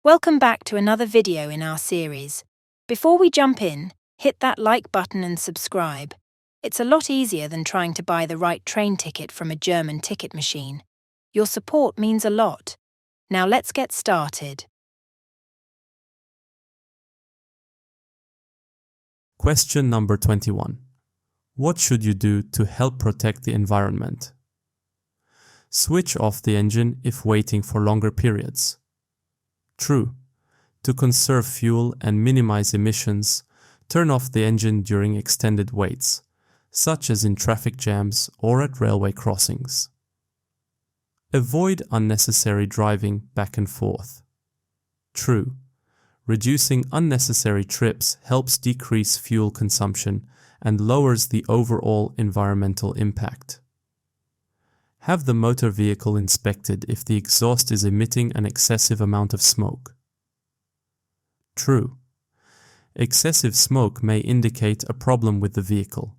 Welcome back to another video in our series. Before we jump in, hit that like button and subscribe. It's a lot easier than trying to buy the right train ticket from a German ticket machine. Your support means a lot. Now let's get started. Question number 21. What should you do to help protect the environment? Switch off the engine if waiting for longer periods. True. To conserve fuel and minimize emissions, turn off the engine during extended waits, such as in traffic jams or at railway crossings. Avoid unnecessary driving back and forth. True. Reducing unnecessary trips helps decrease fuel consumption and lowers the overall environmental impact. Have the motor vehicle inspected if the exhaust is emitting an excessive amount of smoke. True. Excessive smoke may indicate a problem with the vehicle.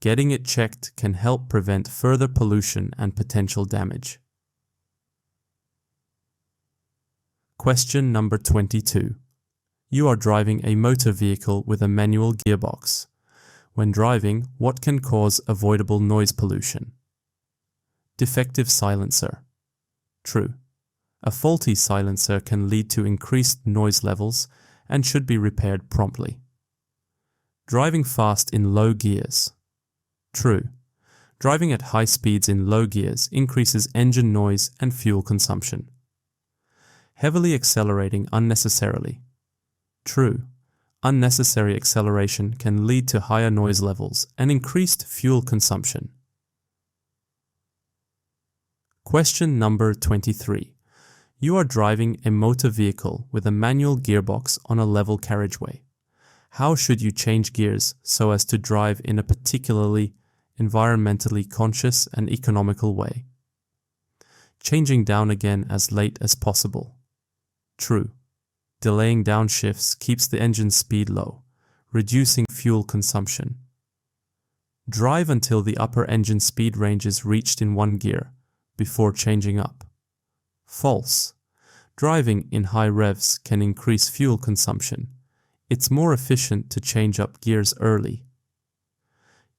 Getting it checked can help prevent further pollution and potential damage. Question number 22. You are driving a motor vehicle with a manual gearbox. When driving, what can cause avoidable noise pollution? Defective silencer. True. A faulty silencer can lead to increased noise levels and should be repaired promptly. Driving fast in low gears. True. Driving at high speeds in low gears increases engine noise and fuel consumption. Heavily accelerating unnecessarily. True. Unnecessary acceleration can lead to higher noise levels and increased fuel consumption. Question number 23. You are driving a motor vehicle with a manual gearbox on a level carriageway. How should you change gears so as to drive in a particularly environmentally conscious and economical way? Changing down again as late as possible. True. Delaying downshifts keeps the engine speed low, reducing fuel consumption. Drive until the upper engine speed range is reached in one gear, before changing up. False. Driving in high revs can increase fuel consumption. It's more efficient to change up gears early.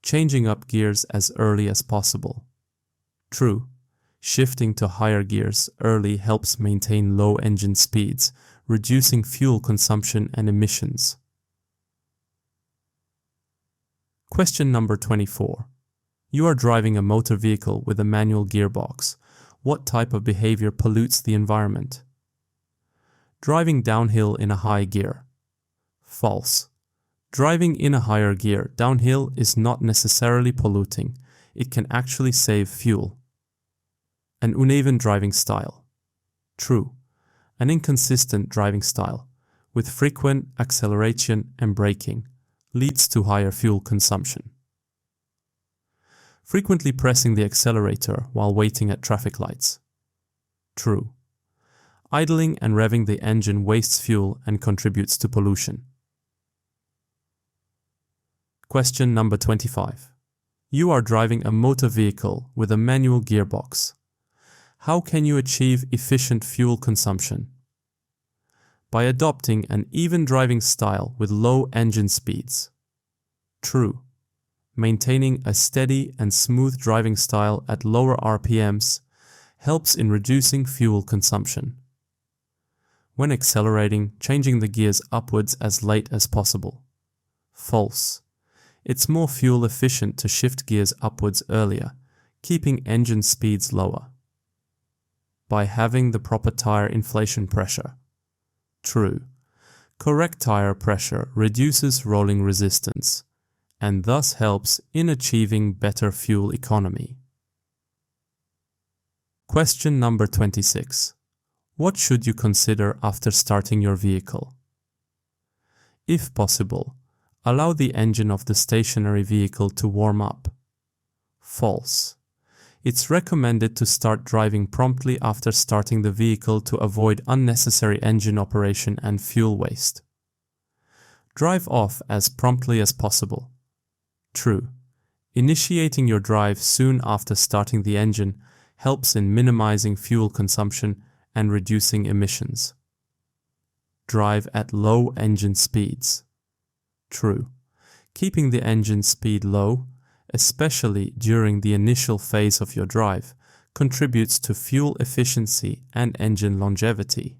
Changing up gears as early as possible. True. Shifting to higher gears early helps maintain low engine speeds, reducing fuel consumption and emissions. Question number 24. You are driving a motor vehicle with a manual gearbox. What type of behavior pollutes the environment? Driving downhill in a high gear. False. Driving in a higher gear downhill is not necessarily polluting. It can actually save fuel. An uneven driving style. True. An inconsistent driving style, with frequent acceleration and braking, leads to higher fuel consumption. Frequently pressing the accelerator while waiting at traffic lights. True. Idling and revving the engine wastes fuel and contributes to pollution. Question number 25. You are driving a motor vehicle with a manual gearbox. How can you achieve efficient fuel consumption? By adopting an even driving style with low engine speeds. True. Maintaining a steady and smooth driving style at lower RPMs helps in reducing fuel consumption. When accelerating, changing the gears upwards as late as possible. False. It's more fuel efficient to shift gears upwards earlier, keeping engine speeds lower. By having the proper tire inflation pressure. True. Correct tire pressure reduces rolling resistance, and thus helps in achieving better fuel economy. Question number 26. What should you consider after starting your vehicle? If possible, allow the engine of the stationary vehicle to warm up. False. It's recommended to start driving promptly after starting the vehicle to avoid unnecessary engine operation and fuel waste. Drive off as promptly as possible. True. Initiating your drive soon after starting the engine helps in minimizing fuel consumption and reducing emissions. drive at low engine speeds? True. Keeping the engine speed low, especially during the initial phase of your drive, contributes to fuel efficiency and engine longevity.